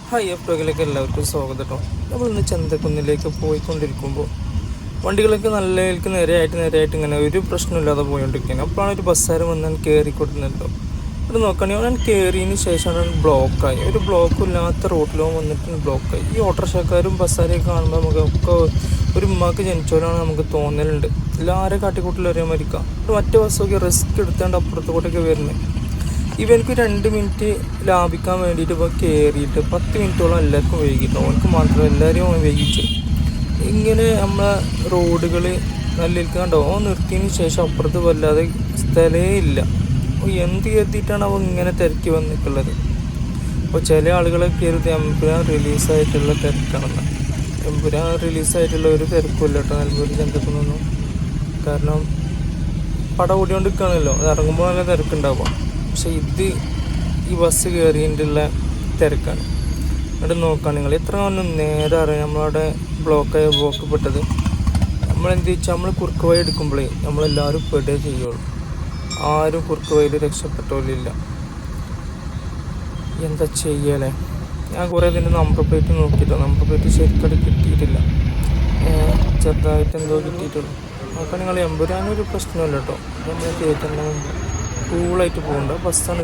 Hi എഫ്റ്റോയിലേക്ക് എല്ലാവർക്കും സ്വാഗതം കേട്ടോ. നമ്മളിന്ന് ചന്തക്കുന്നിലേക്ക് പോയിക്കൊണ്ടിരിക്കുമ്പോൾ വണ്ടികളൊക്കെ നല്ലതിലേക്ക് നേരെയായിട്ട് ഇങ്ങനെ ഒരു പ്രശ്നമില്ലാതെ പോയിക്കൊണ്ടിരിക്കുകയാണ്. അപ്പോഴാണ് ഒരു ബസ്സാരം വന്ന് ഞാൻ കയറി കൊടുക്കുന്നുണ്ടോ. ഇവിടെ നോക്കുകയാണെങ്കിൽ ഞാൻ കയറിയതിന് ശേഷമാണ് ബ്ലോക്കായി. ഒരു ബ്ലോക്കും ഇല്ലാത്ത റോഡിലോ വന്നിട്ട് ബ്ലോക്കായി. ഈ ഓട്ടോറിക്ഷക്കാരും ബസ്സാരെയൊക്കെ കാണുമ്പോൾ നമുക്കൊക്കെ ഒരു ഉമ്മാക്ക് ജനിച്ചവരാണ് നമുക്ക് തോന്നലുണ്ട്. എല്ലാവരും കാട്ടിക്കൂട്ടിൽ ഒരേ മരിക്കാം. മറ്റേ ബസ്സൊക്കെ റിസ്ക് എടുത്താണ്ട് അപ്പുറത്തോട്ടൊക്കെ വരുന്നത്. ഇവർക്ക് 2 മിനിറ്റ് ലാഭിക്കാൻ വേണ്ടിയിട്ട് ഇപ്പോൾ കയറിയിട്ട് 10 മിനിറ്റോളം എല്ലാവർക്കും വൈകിട്ടോ. അവർക്ക് മാത്രം എല്ലാവരും വൈകിച്ചു. ഇങ്ങനെ നമ്മളെ റോഡുകൾ നല്ല കണ്ടോ. നിർത്തിയതിന് ശേഷം അപ്പുറത്ത് വല്ലാതെ സ്ഥലമേ ഇല്ല. എന്ത് കരുതിയിട്ടാണ് അവ ഇങ്ങനെ തിരക്കി വന്നിട്ടുള്ളത്. അപ്പോൾ ചില ആളുകളൊക്കെ കരുതി എമ്പുരാൻ റിലീസായിട്ടുള്ള തിരക്കാണെന്ന്. എമ്പുരാൻ റിലീസായിട്ടുള്ള ഒരു തിരക്കുമില്ല കേട്ടോ നിലമ്പൂർ ചന്തക്കുന്നൊന്നും. കാരണം പടം ഓടിക്കൊണ്ടിരിക്കുകയാണല്ലോ. അത് ഇറങ്ങുമ്പോൾ നല്ല തിരക്കുണ്ടാവാം. പക്ഷെ ഈ ബസ് കയറിയിട്ടുള്ള തിരക്കാണ്. എന്നിട്ട് നോക്കാം നിങ്ങൾ എത്ര ഒന്നും നേരെ അറിയാം നമ്മളവിടെ ബ്ലോക്കപ്പെട്ടത്. നമ്മളെന്ത് വെച്ചാൽ നമ്മൾ കുറുക്ക് വഴി എടുക്കുമ്പോഴേ നമ്മളെല്ലാവരും പെടുകയേ ചെയ്യുള്ളൂ. ആരും കുറുക്ക് വഴിയിൽ രക്ഷപ്പെട്ടോലില്ല. എന്താ ചെയ്യലേ. ഞാൻ കുറേ ഇതിൻ്റെ നമ്പർ പ്ലേറ്റ് നോക്കിയിട്ടോ. നമ്പർ പ്ലേറ്റ് ശരിക്കടി കിട്ടിയിട്ടില്ല. ചെറുതായിട്ട് എന്തോ കിട്ടിയിട്ടുള്ളൂ. നോക്കാൻ നിങ്ങൾ എമ്പുരാനൊരു പ്രശ്നമില്ല കേട്ടോ. നമ്മൾ കയറ്റുന്ന കൂളായിട്ട് പോകണ്ട ബസ്സാണ്.